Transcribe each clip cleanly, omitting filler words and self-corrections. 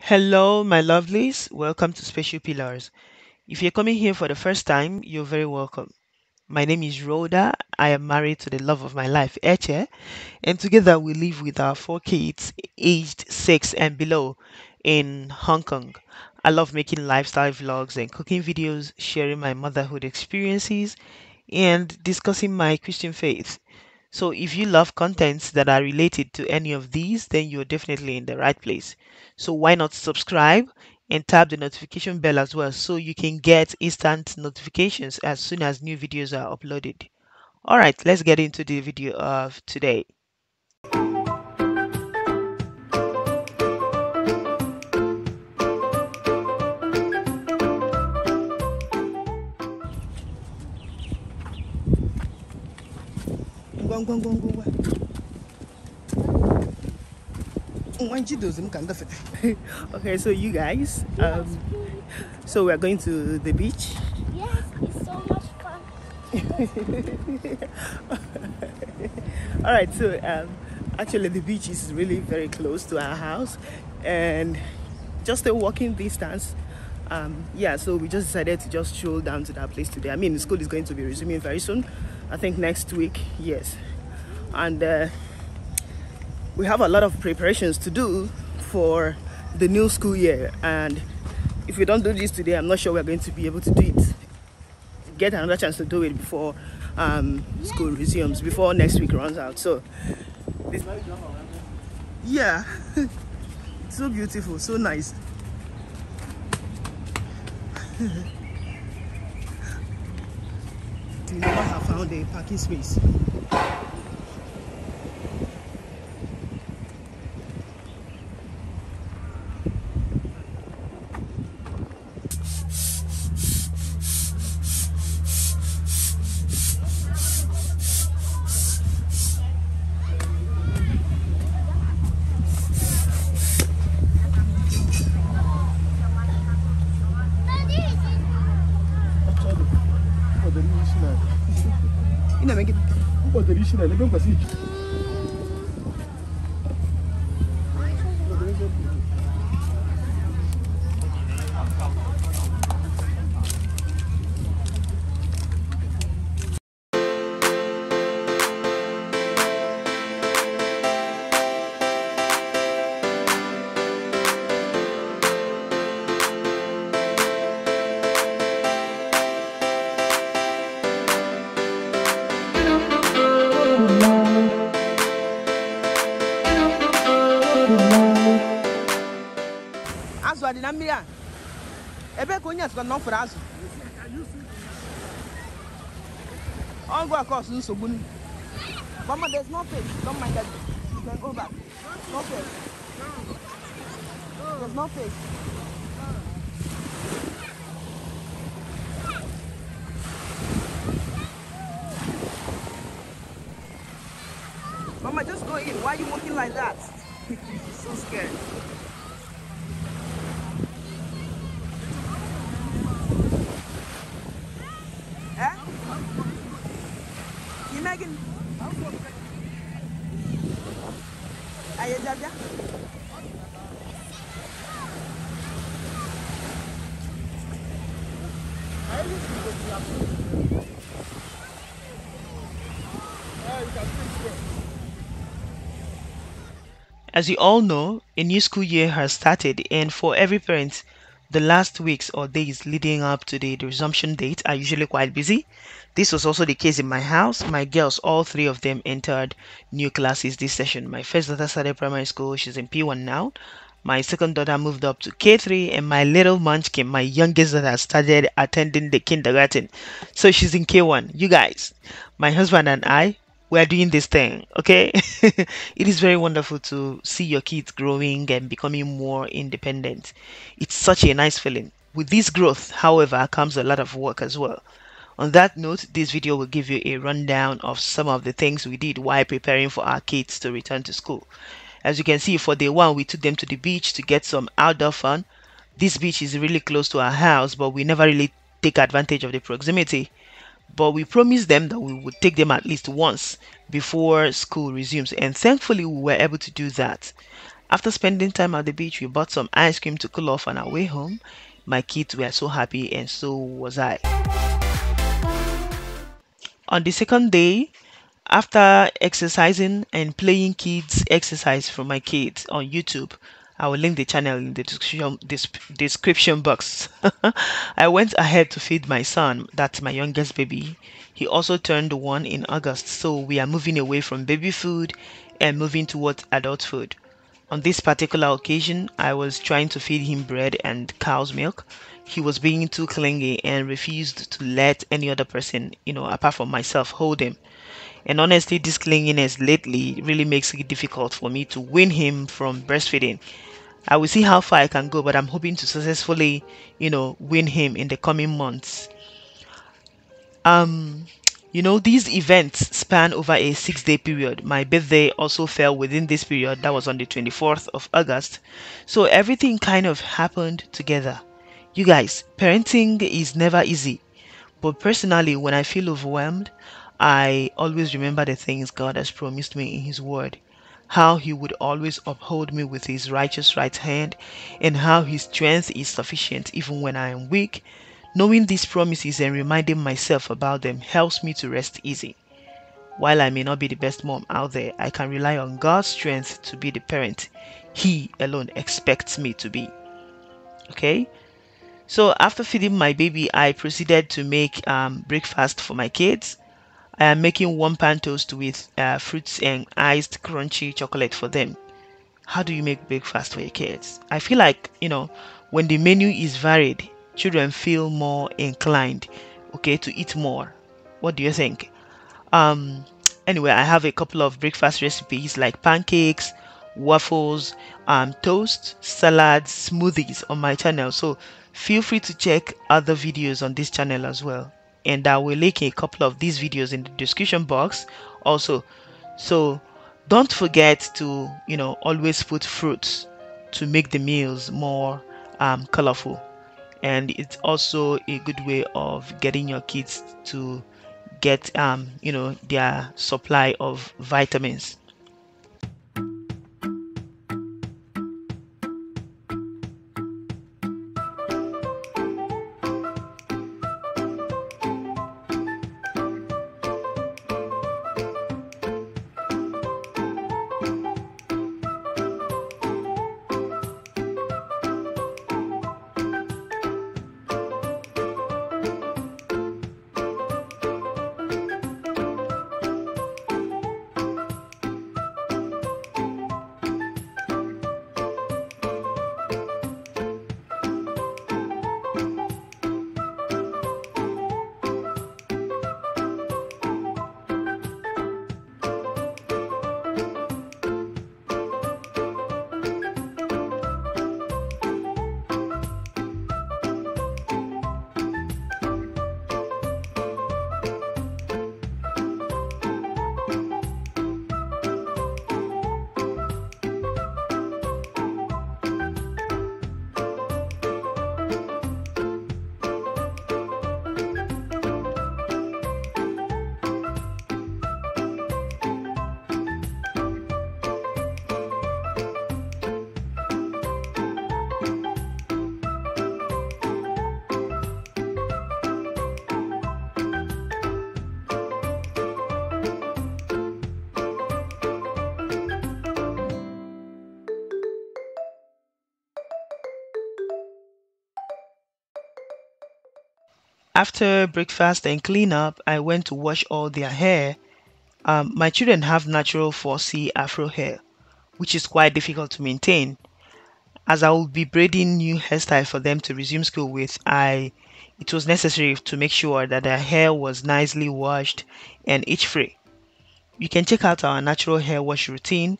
Hello, my lovelies. Welcome to Special Pillars. If you're coming here for the first time, you're very welcome. My name is Rhoda. I am married to the love of my life, Eche, and together we live with our four kids aged 6 and below in Hong Kong. I love making lifestyle vlogs and cooking videos, sharing my motherhood experiences, and discussing my Christian faith. So if you love contents that are related to any of these, then you're definitely in the right place. So why not subscribe and tap the notification bell as well so you can get instant notifications as soon as new videos are uploaded. All right, let's get into the video of today. Okay, so you guys, so we're going to the beach. Yes, it's so much fun. All right, so actually the beach is really very close to our house and just a walking distance. Yeah, so we just decided to just stroll down to that place today. I mean, the school is going to be resuming very soon. I think next week, yes. And we have a lot of preparations to do for the new school year. And if we don't do this today, I'm not sure we're going to be able to do it. Get another chance to do it before school resumes, before next week runs out. So, this, yeah, it's so beautiful, so nice. We never have found a parking space. I'll go across so Mama, there's no fish. Don't mind that. You can go back. No fish. There's no fish. Mama, just go in. Why are you walking like that? So scared. Eh? You making? Are you Jaja? As you all know, a new school year has started, and for every parent, the last weeks or days leading up to the resumption date are usually quite busy. This was also the case in my house. My girls, all three of them, entered new classes this session. My first daughter started primary school, she's in P1 now. My second daughter moved up to K3, and my little munchkin, my youngest daughter, started attending the kindergarten. So she's in K1. You guys, my husband and I, we are doing this thing, okay? It is very wonderful to see your kids growing and becoming more independent. It's such a nice feeling. With this growth, however, comes a lot of work as well. On that note, this video will give you a rundown of some of the things we did while preparing for our kids to return to school. As you can see, for day one, we took them to the beach to get some outdoor fun. This beach is really close to our house, but we never really take advantage of the proximity. But we promised them that we would take them at least once before school resumes, and thankfully we were able to do that. After spending time at the beach, we bought some ice cream to cool off on our way home. My kids were so happy, and so was I. On the second day, after exercising and playing kids exercise for my kids on YouTube, I will link the channel in the description box. I went ahead to feed my son, that's my youngest baby. He also turned 1 in August, so we are moving away from baby food and moving towards adult food. On this particular occasion, I was trying to feed him bread and cow's milk. He was being too clingy and refused to let any other person, apart from myself, hold him. And honestly, this clinginess lately really makes it difficult for me to win him from breastfeeding. I will see how far I can go, but I'm hoping to successfully, win him in the coming months. Um, these events span over a 6-day period. My birthday also fell within this period. That was on the 24th of August. So everything kind of happened together. You guys, parenting is never easy. But personally, when I feel overwhelmed, I always remember the things God has promised me in His Word. How He would always uphold me with His righteous right hand, and how His strength is sufficient even when I am weak. Knowing these promises and reminding myself about them helps me to rest easy. While I may not be the best mom out there, I can rely on God's strength to be the parent He alone expects me to be. Okay? So after feeding my baby, I proceeded to make breakfast for my kids. I am making one pan toast with fruits and iced crunchy chocolate for them. How do you make breakfast for your kids? I feel like, when the menu is varied, children feel more inclined, okay, to eat more. What do you think? Um, anyway, I have a couple of breakfast recipes like pancakes, waffles, toast, salads, smoothies on my channel. So feel free to check other videos on this channel as well. And I will link a couple of these videos in the description box also. So don't forget to, always put fruits to make the meals more colorful. And it's also a good way of getting your kids to get their supply of vitamins. After breakfast and cleanup, I went to wash all their hair. My children have natural 4C afro hair, which is quite difficult to maintain. As I will be braiding new hairstyle for them to resume school with, it was necessary to make sure that their hair was nicely washed and itch free. You can check out our natural hair wash routine.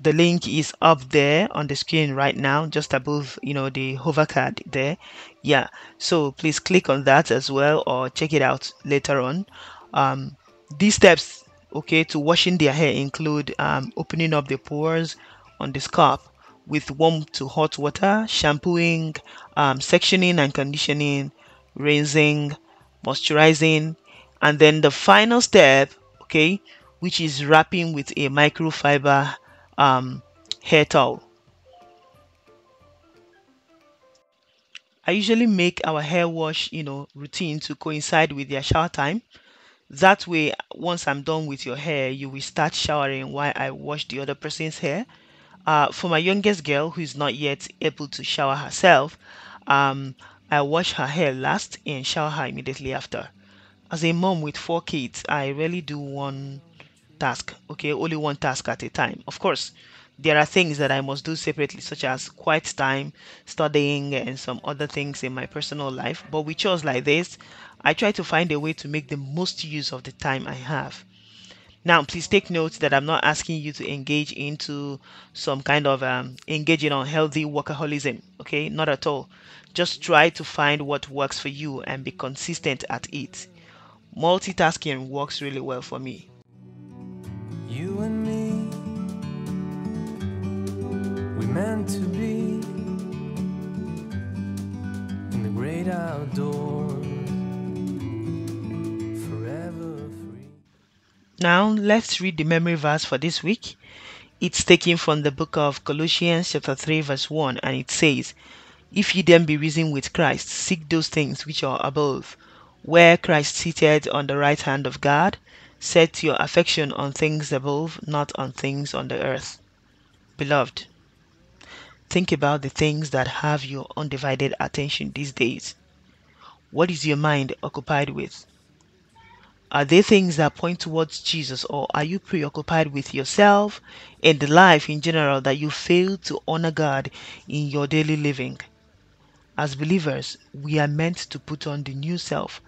The link is up there on the screen right now, just above, the hover card there. Yeah, so please click on that as well, or check it out later on. Um, these steps, okay, to washing their hair include opening up the pores on the scalp with warm to hot water, shampooing, sectioning and conditioning, rinsing, moisturizing, and then the final step, okay, which is wrapping with a microfiber um, hair towel. I usually make our hair wash, routine to coincide with their shower time. That way, once I'm done with your hair, you will start showering while I wash the other person's hair. For my youngest girl who is not yet able to shower herself, um, I wash her hair last and shower her immediately after. As a mom with four kids, I rarely do one task, okay, only one task at a time. Of course, there are things that I must do separately, such as quiet time, studying, and some other things in my personal life. But with chores like this, I try to find a way to make the most use of the time I have. Now, please take note that I'm not asking you to engage into some kind of engaging on healthy workaholism. Okay, not at all. Just try to find what works for you and be consistent at it. Multitasking works really well for me. You and me, we meant to be in the great outdoors, forever free. Now, let's read the memory verse for this week. It's taken from the book of Colossians, chapter 3, verse 1, and it says, "If ye then be risen with Christ, seek those things which are above, where Christ seated on the right hand of God. Set your affection on things above, not on things on the earth." Beloved, think about the things that have your undivided attention these days. What is your mind occupied with? Are they things that point towards Jesus, or are you preoccupied with yourself and the life in general that you fail to honor God in your daily living? As believers, we are meant to put on the new self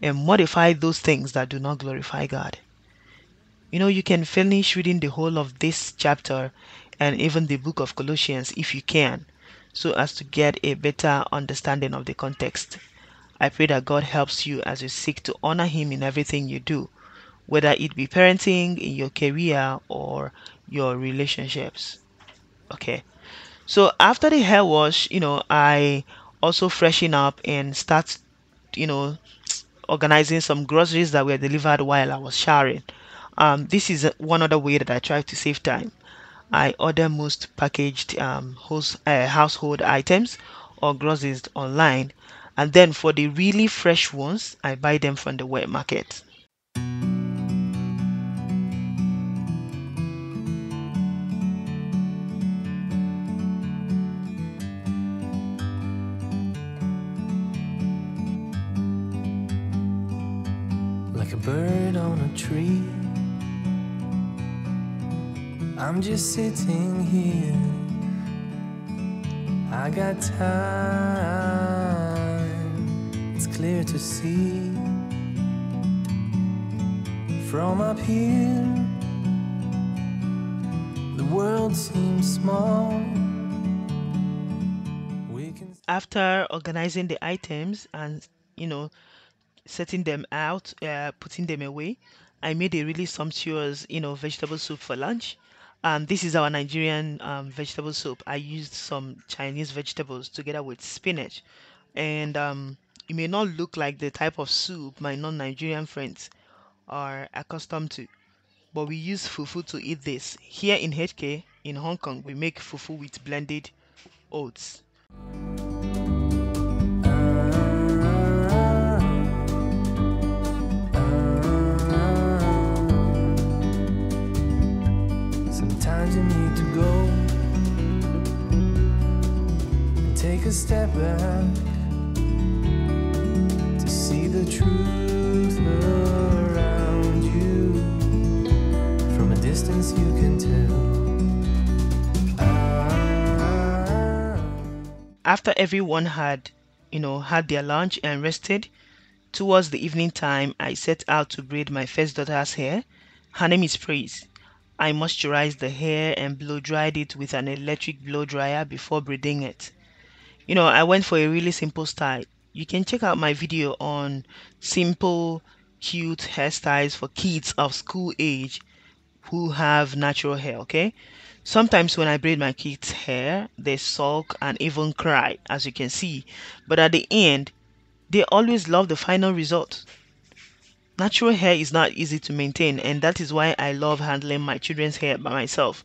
and modify those things that do not glorify God. You can finish reading the whole of this chapter and even the book of Colossians if you can, so as to get a better understanding of the context. I pray that God helps you as you seek to honor Him in everything you do, whether it be parenting, in your career, or your relationships. Okay. So after the hair wash, I also freshen up and start, you know, organizing some groceries that were delivered while I was showering. This is one other way that I try to save time. I order most packaged household items or groceries online, and then for the really fresh ones, I buy them from the wet market. Like a bird on a tree, I'm just sitting here. I got time, it's clear to see. From up here, the world seems small. We can. After organizing the items and you know setting them out, putting them away, I made a really sumptuous, vegetable soup for lunch. This is our Nigerian vegetable soup. I used some Chinese vegetables together with spinach, and it may not look like the type of soup my non-Nigerian friends are accustomed to, but we use fufu to eat this. Here in HK, in Hong Kong, we make fufu with blended oats. Sometimes you need to go and take a step back to see the truth around you. From a distance you can tell. After everyone had, had their lunch and rested, towards the evening time, I set out to braid my first daughter's hair. Her name is Praise. I moisturized the hair and blow dried it with an electric blow dryer before braiding it. I went for a really simple style. You can check out my video on simple, cute hairstyles for kids of school age who have natural hair, okay? Sometimes when I braid my kids' hair, they sulk and even cry, as you can see. But at the end, they always love the final result. Natural hair is not easy to maintain, and that is why I love handling my children's hair by myself.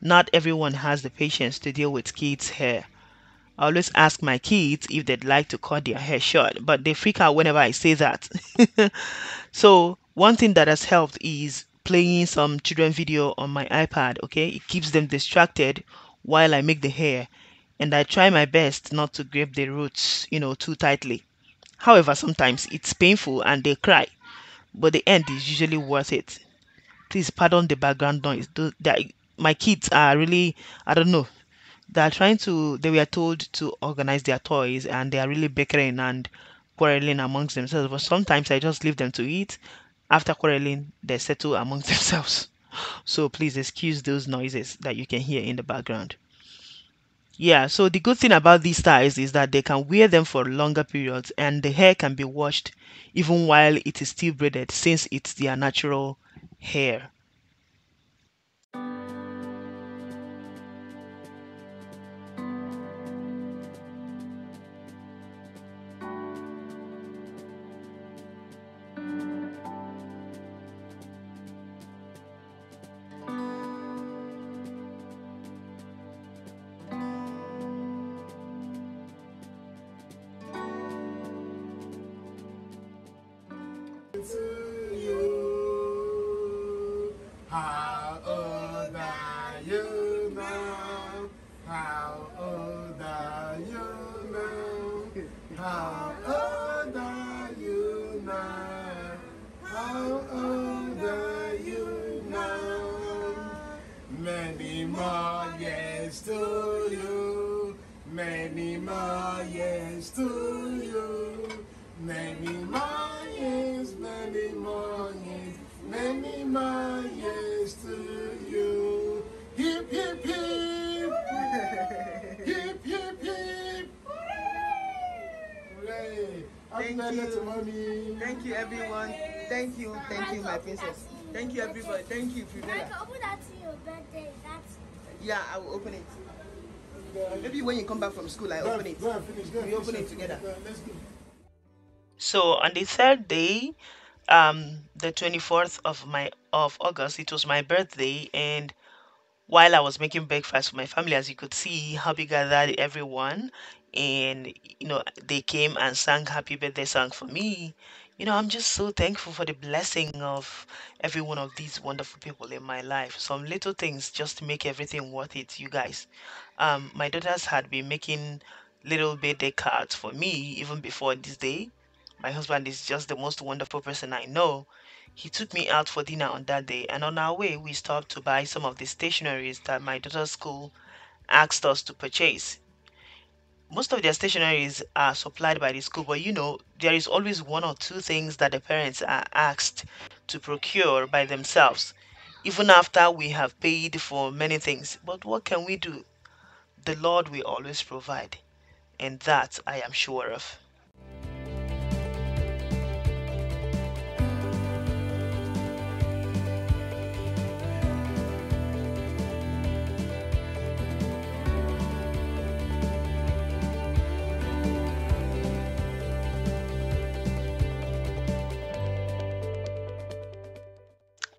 Not everyone has the patience to deal with kids' hair. I always ask my kids if they'd like to cut their hair short, but they freak out whenever I say that. So one thing that has helped is playing some children video on my iPad, okay? It keeps them distracted while I make the hair, and I try my best not to grip the roots, too tightly. However, sometimes it's painful and they cry, but the end is usually worth it. Please pardon the background noise. My kids are really, I don't know, they were told to organize their toys and they are really bickering and quarreling amongst themselves. But sometimes I just leave them to eat. After quarreling, they settle amongst themselves. So please excuse those noises that you can hear in the background. Yeah, so the good thing about these styles is that they can wear them for longer periods and the hair can be washed even while it is still braided since it's their natural hair. To you, how old are you now? How old are you now? How old are you now? How old are you now? Many more years to you. Many more years to you. Many more years, many more years, many more years to you. Hip, hip, hip. Hip, hip, hip. Hooray. Happy birthday to mommy. Thank you, everyone. Thank you, my princess. Thank you, everybody. Thank you, I can open that to your birthday. That's Yeah, I will open it. Maybe when you come back from school, I open it. Go and finish. We open it together. Let's go. So on the third day, the 24th of August, it was my birthday, and while I was making breakfast for my family, as you could see, Hubby gathered everyone, and they came and sang happy birthday song for me. I'm just so thankful for the blessing of every one of these wonderful people in my life. Some little things just make everything worth it, you guys. My daughters had been making little birthday cards for me even before this day. My husband is just the most wonderful person I know. He took me out for dinner on that day, and on our way, we stopped to buy some of the stationeries that my daughter's school asked us to purchase. Most of their stationeries are supplied by the school, but there is always one or two things that the parents are asked to procure by themselves, even after we have paid for many things. But what can we do? The Lord will always provide, and that I am sure of.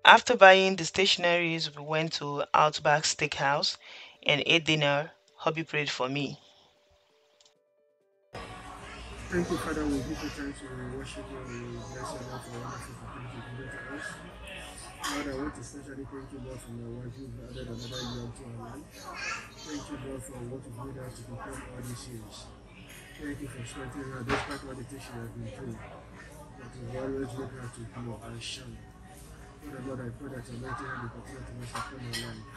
After buying the stationeries, we went to Outback Steakhouse and ate dinner. Hubby prayed for me. Thank you, Father. We give you thanks. We worship you. We bless your Lord for wonderful things you do to us. Lord, I want to especially thank you, Lord, for my wife who's added another year to our life. Thank you, Lord, for what you've made us to become all these years. Thank you for strengthening her despite all the things she has been through. That you always make her to glow and shine. Lord, I pray that your mighty hand will continue to rest upon her life.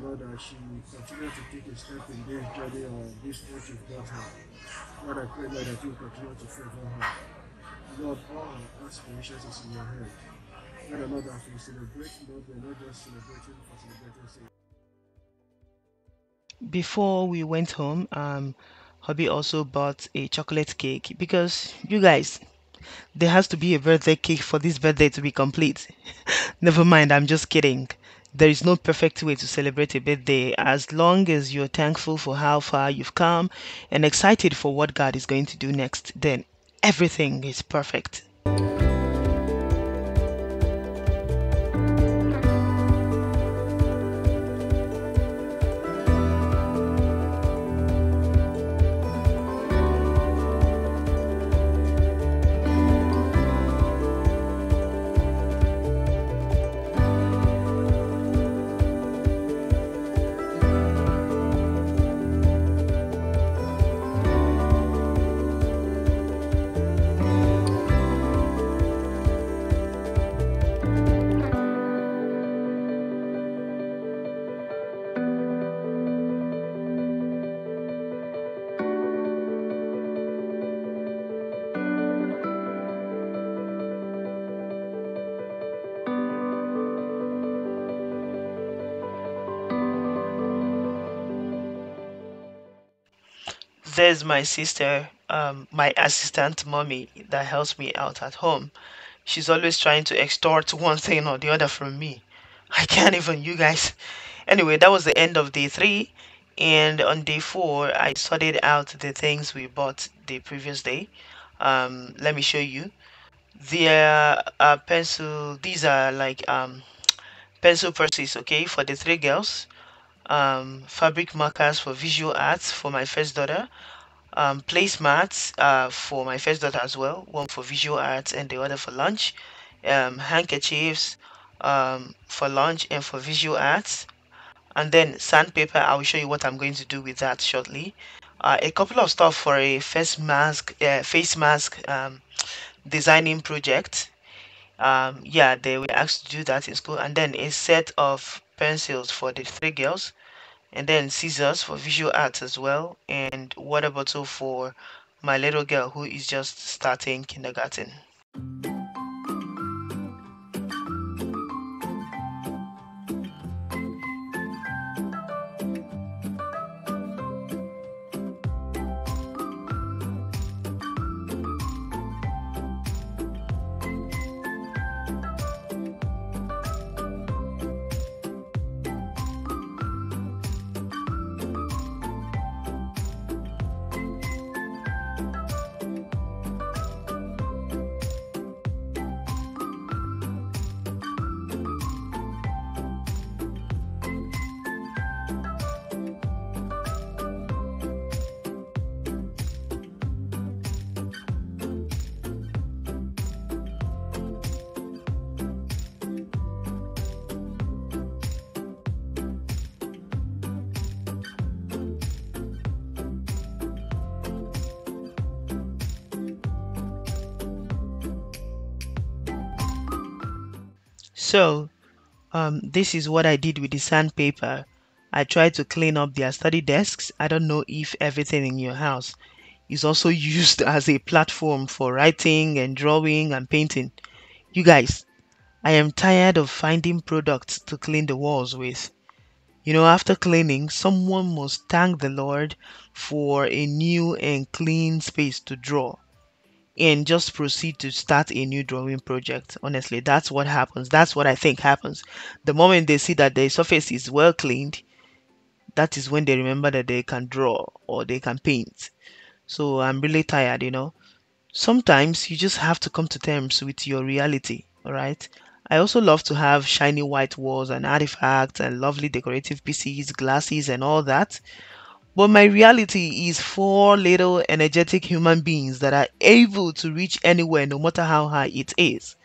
Lord, as she continues to take a step in this journey or this what you've got her. Lord, I pray, Lord, that you continue to favor her. Lord, all her aspirations is in your hand. Lord, as we celebrate, Lord, we're not just celebrating for celebrating's sake. Before we went home, hubby also bought a chocolate cake because you guys, there has to be a birthday cake for this birthday to be complete. Never mind, I'm just kidding. There is no perfect way to celebrate a birthday as long as you're thankful for how far you've come and excited for what God is going to do next, then everything is perfect. There's my sister, my assistant mommy that helps me out at home. She's always trying to extort one thing or the other from me. I can't even, you guys. Anyway, that was the end of day three. And on day four, I sorted out the things we bought the previous day. Let me show you. These are like pencil purses, okay, for the three girls. Fabric markers for visual arts for my first daughter. Placemats for my first daughter as well, one for visual arts and the other for lunch. Handkerchiefs for lunch and for visual arts. And then sandpaper, I will show you what I'm going to do with that shortly. A couple of stuff for a face mask designing project. Yeah, they were asked to do that in school. And then a set of pencils for the three girls, and then scissors for visual arts as well, and water bottle for my little girl who is just starting kindergarten. So this is what I did with the sandpaper. I tried to clean up their study desks. I don't know if everything in your house is also used as a platform for writing and drawing and painting. You guys, I am tired of finding products to clean the walls with. After cleaning, someone must thank the Lord for a new and clean space to draw and just proceed to start a new drawing project. Honestly, that's what happens. That's what I think happens. The moment they see that the surface is well cleaned, that is when they remember that they can draw or they can paint. So I'm really tired. Sometimes you just have to come to terms with your reality, all right? I also love to have shiny white walls and artifacts and lovely decorative pieces, glasses, and all that. But my reality is four little energetic human beings that are able to reach anywhere no matter how high it is.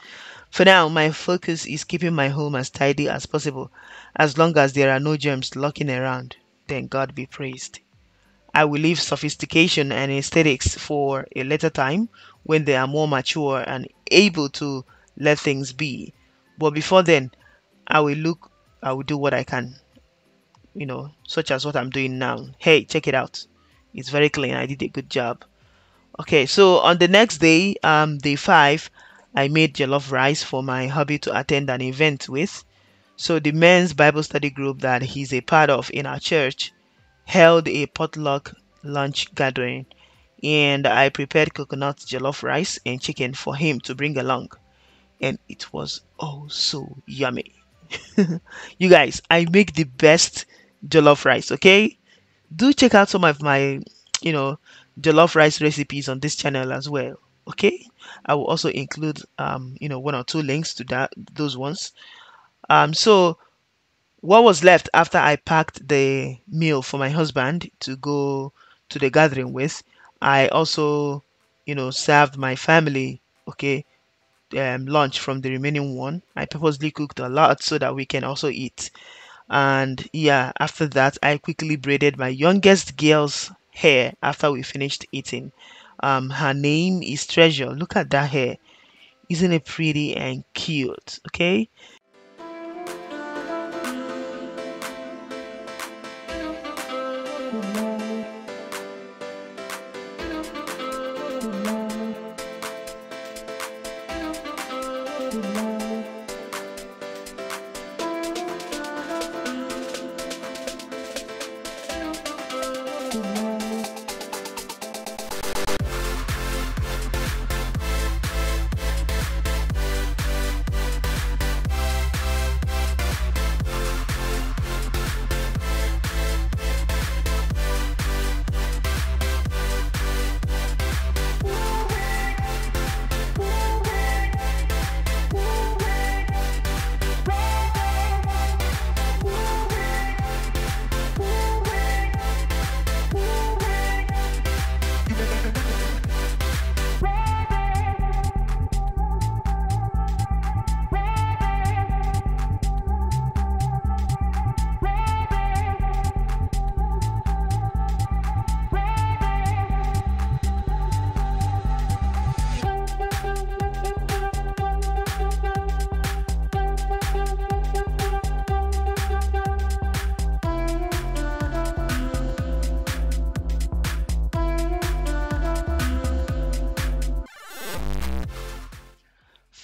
For now, my focus is keeping my home as tidy as possible, as long as there are no germs lurking around. Then God be praised. I will leave sophistication and aesthetics for a later time when they are more mature and able to let things be. But before then, I will do what I can, such as what I'm doing now. Hey, check it out. It's very clean. I did a good job. Okay, so on the next day, day five, I made jollof rice for my hubby to attend an event with. So the men's Bible study group that he's a part of in our church held a potluck lunch gathering, and I prepared coconut jollof rice and chicken for him to bring along, and it was oh so yummy. You guys, I make the best jollof rice, okay? Do check out some of my, you know, jollof rice recipes on this channel as well, okay? I will also include, one or two links to those ones. So what was left after I packed the meal for my husband to go to the gathering with, I also, served my family, okay, lunch from the remaining one. I purposely cooked a lot so that we can also eat. And yeah, after that, I quickly braided my youngest girl's hair after we finished eating. Her name is Treasure. Look at that hair. Isn't it pretty and cute? Okay.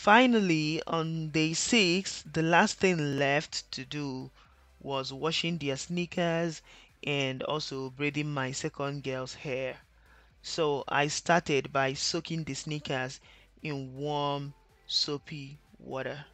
Finally, on day 6, the last thing left to do was washing their sneakers and also braiding my second girl's hair. So I started by soaking the sneakers in warm, soapy water.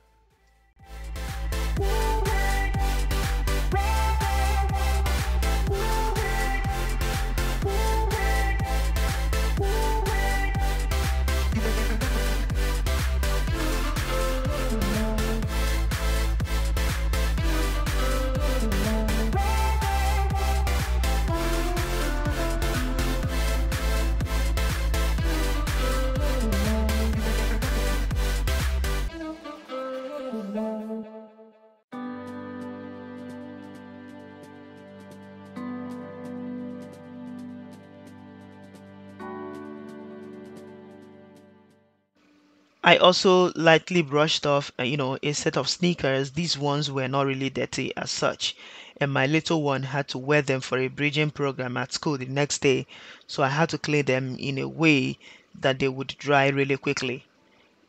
I also lightly brushed off, a set of sneakers. These ones were not really dirty as such, and my little one had to wear them for a bridging program at school the next day, so I had to clean them in a way that they would dry really quickly.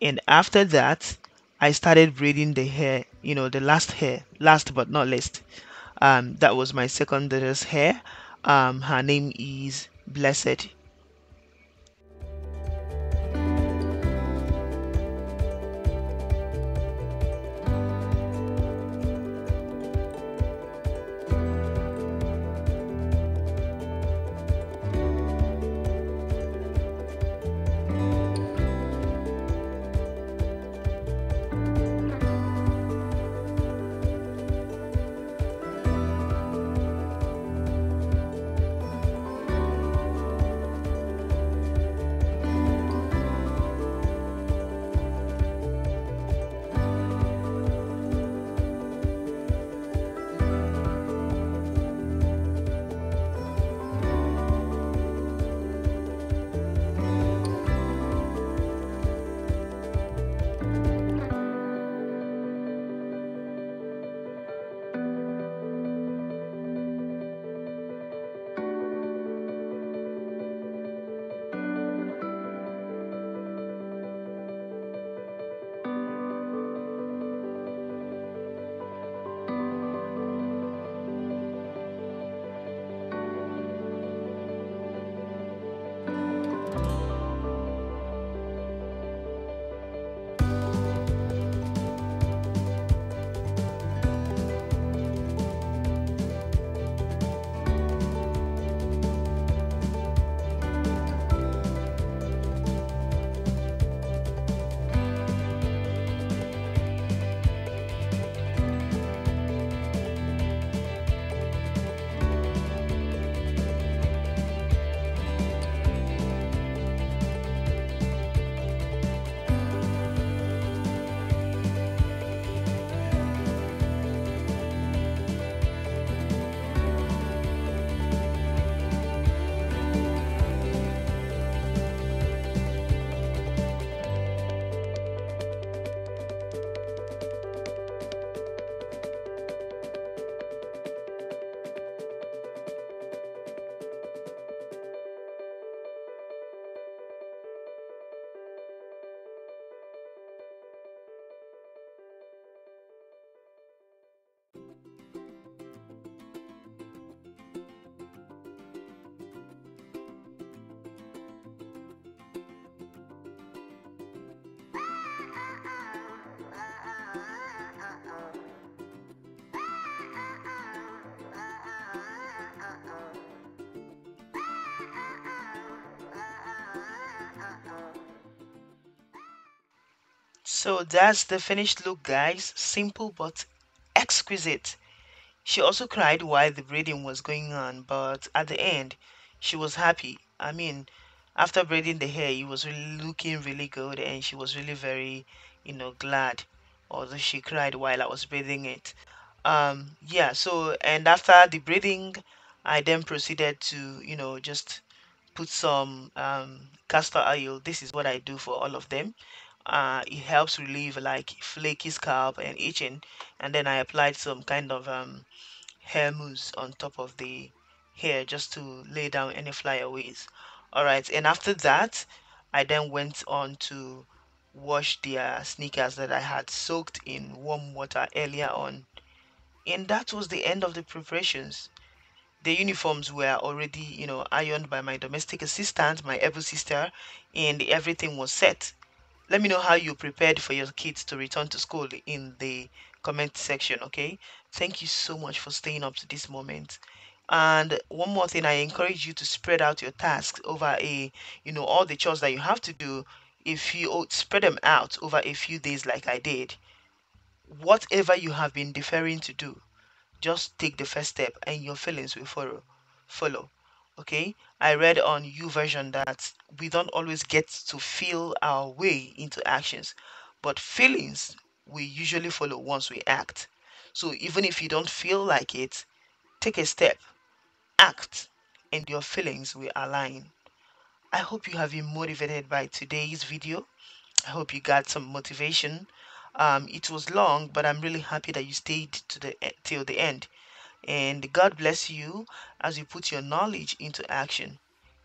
And after that, I started braiding the hair, the last hair, last but not least. That was my second daughter's hair. Her name is Blessed. So that's the finished look, guys. Simple but exquisite. She also cried while the braiding was going on, but at the end, she was happy. I mean, after braiding the hair, it was really looking really good, and she was really very, glad. Although she cried while I was braiding it. Yeah. So, and after the braiding, I then proceeded to, just put some castor oil. This is what I do for all of them. It helps relieve like flaky scalp and itching, and then I applied some kind of hair mousse on top of the hair just to lay down any flyaways. All right, and after that, I then went on to wash their sneakers that I had soaked in warm water earlier on. And that was the end of the preparations. The uniforms were already, ironed by my domestic assistant, my able sister, and everything was set. Let me know how you prepared for your kids to return to school in the comment section, okay? Thank you so much for staying up to this moment. And one more thing, I encourage you to spread out your tasks over all the chores that you have to do. If you spread them out over a few days, like I did, whatever you have been deferring to do, just take the first step and your feelings will follow. Okay, I read on version that we don't always get to feel our way into actions, but feelings will usually follow once we act. So even if you don't feel like it, take a step, act, and your feelings will align. I hope you have been motivated by today's video. I hope you got some motivation. It was long, but I'm really happy that you stayed to the till the end. And God bless you as you put your knowledge into action.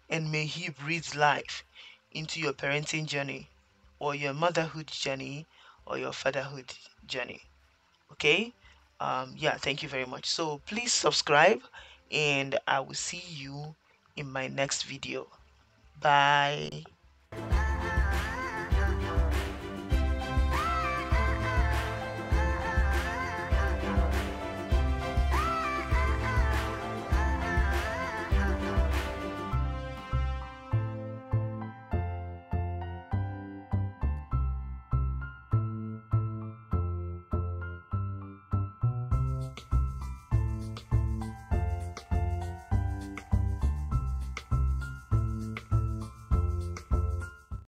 And may He breathe life into your parenting journey, or your motherhood journey, or your fatherhood journey. Okay? Yeah, thank you very much. So please subscribe, and I will see you in my next video. Bye.